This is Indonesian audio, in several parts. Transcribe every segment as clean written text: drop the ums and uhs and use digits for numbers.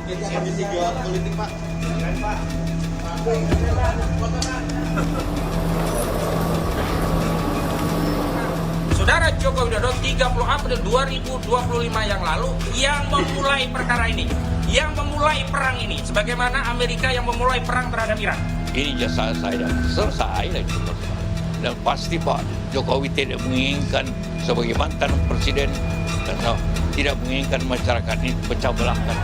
politik, Pak. Saudara Joko Widodo 30 April 2025 yang lalu yang memulai perkara ini, yang memulai perang ini, sebagaimana Amerika yang memulai perang terhadap Iran. Ini jasa saya, selesai lah itu. Dan pasti Pak Jokowi tidak menginginkan sebagai mantan presiden dan tidak menginginkan masyarakat ini pecah belahkan.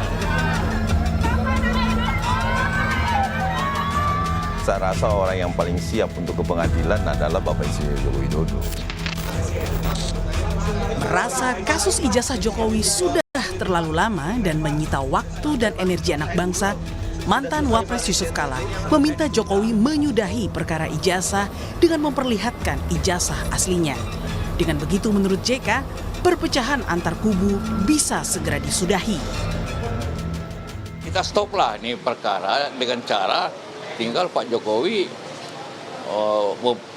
Saya rasa orang yang paling siap untuk ke pengadilan adalah Bapak Insinyur Joko Widodo. Merasa kasus ijazah Jokowi sudah terlalu lama dan menyita waktu dan energi anak bangsa, mantan Wapres Yusuf Kala meminta Jokowi menyudahi perkara ijazah dengan memperlihatkan ijazah aslinya. Dengan begitu menurut JK, perpecahan antar kubu bisa segera disudahi. Kita stoplah ini perkara dengan cara tinggal Pak Jokowi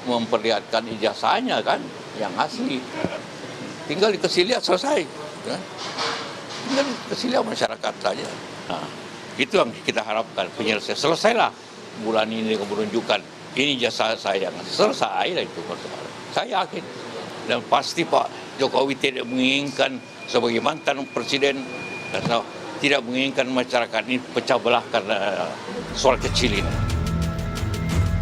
memperlihatkan ijazahnya kan yang asli. Tinggal dikasih lihat selesai. Kan? Tinggal dikasih lihat masyarakat saja. Nah, itu yang kita harapkan penyelesaian. Selesailah bulan ini menunjukkan ini jasa saya. Selesai lah itu. Saya yakin dan pasti Pak Jokowi tidak menginginkan sebagai mantan presiden dan tidak menginginkan masyarakat ini pecah belah karena soal kecil ini.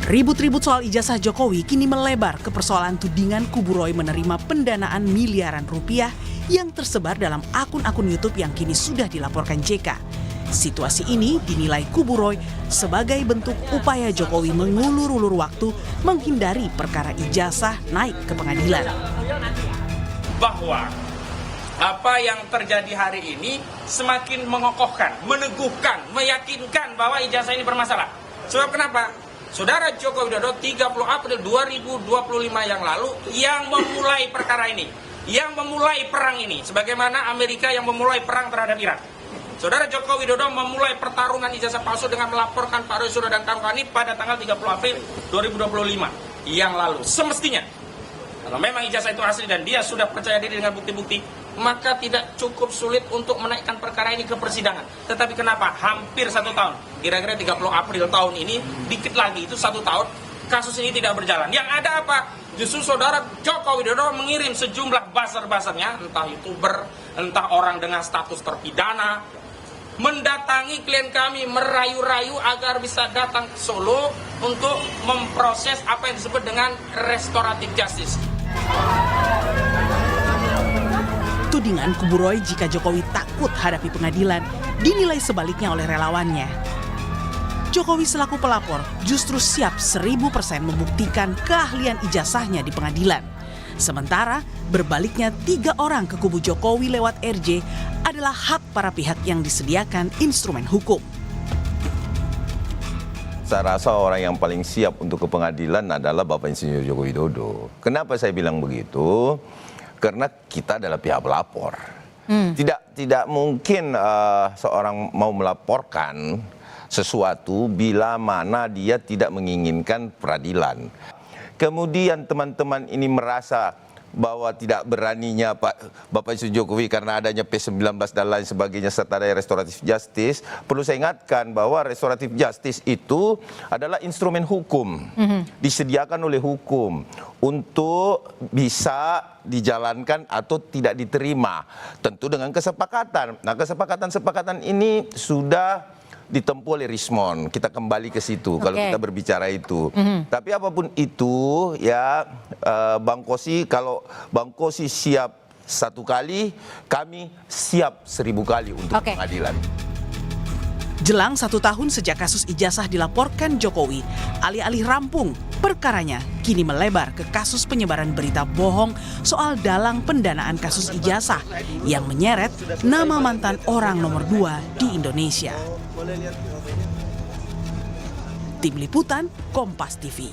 Ribut-ribut soal ijazah Jokowi kini melebar ke persoalan tudingan kubu Roy menerima pendanaan miliaran rupiah yang tersebar dalam akun-akun YouTube yang kini sudah dilaporkan JK. Situasi ini dinilai kubu Roy sebagai bentuk upaya Jokowi mengulur-ulur waktu menghindari perkara ijazah naik ke pengadilan. Bahwa apa yang terjadi hari ini semakin mengokohkan, meneguhkan, meyakinkan bahwa ijazah ini bermasalah. Sebab kenapa? Saudara Joko Widodo 30 April 2025 yang lalu yang memulai perkara ini, yang memulai perang ini, sebagaimana Amerika yang memulai perang terhadap Iran. Saudara Joko Widodo memulai pertarungan ijazah palsu dengan melaporkan Pak Roy Suryo dan kawan-kawan pada tanggal 30 April 2025 yang lalu. Semestinya, kalau memang ijazah itu asli dan dia sudah percaya diri dengan bukti-bukti, maka tidak cukup sulit untuk menaikkan perkara ini ke persidangan. Tetapi kenapa? Hampir 1 tahun. Kira-kira 30 April tahun ini, dikit lagi itu 1 tahun, kasus ini tidak berjalan. Yang ada apa? Justru saudara Joko Widodo mengirim sejumlah buzzer-buzzernya, entah YouTuber, entah orang dengan status terpidana, mendatangi klien kami, merayu-rayu agar bisa datang ke Solo untuk memproses apa yang disebut dengan restoratif justice. Tudingan kubu Roy jika Jokowi takut hadapi pengadilan dinilai sebaliknya oleh relawannya. Jokowi selaku pelapor justru siap 1000% membuktikan keahlian ijazahnya di pengadilan. Sementara berbaliknya 3 orang ke kubu Jokowi lewat RJ adalah hak para pihak yang disediakan instrumen hukum. Saya rasa orang yang paling siap untuk ke pengadilan adalah Bapak Insinyur Joko Widodo. Kenapa saya bilang begitu? Karena kita adalah pihak pelapor. Tidak mungkin seorang mau melaporkan sesuatu bila mana dia tidak menginginkan peradilan. Kemudian teman-teman ini merasa bahwa tidak beraninya Bapak Insinyur Jokowi karena adanya P19 dan lain sebagainya serta ada restoratif justice. Perlu saya ingatkan bahwa restoratif justice itu adalah instrumen hukum, disediakan oleh hukum untuk bisa dijalankan atau tidak diterima, tentu dengan kesepakatan. Nah, kesepakatan ini sudah ditempuh oleh Rismond. Kita kembali ke situ kalau kita berbicara itu. Tapi apapun itu ya Bang Kosi, kalau Bang Kosi siap 1 kali, kami siap 1000 kali untuk pengadilan. Jelang 1 tahun sejak kasus ijazah dilaporkan Jokowi, alih-alih rampung, perkaranya kini melebar ke kasus penyebaran berita bohong soal dalang pendanaan kasus ijazah yang menyeret nama mantan orang nomor 2 di Indonesia. Tim Liputan, Kompas TV.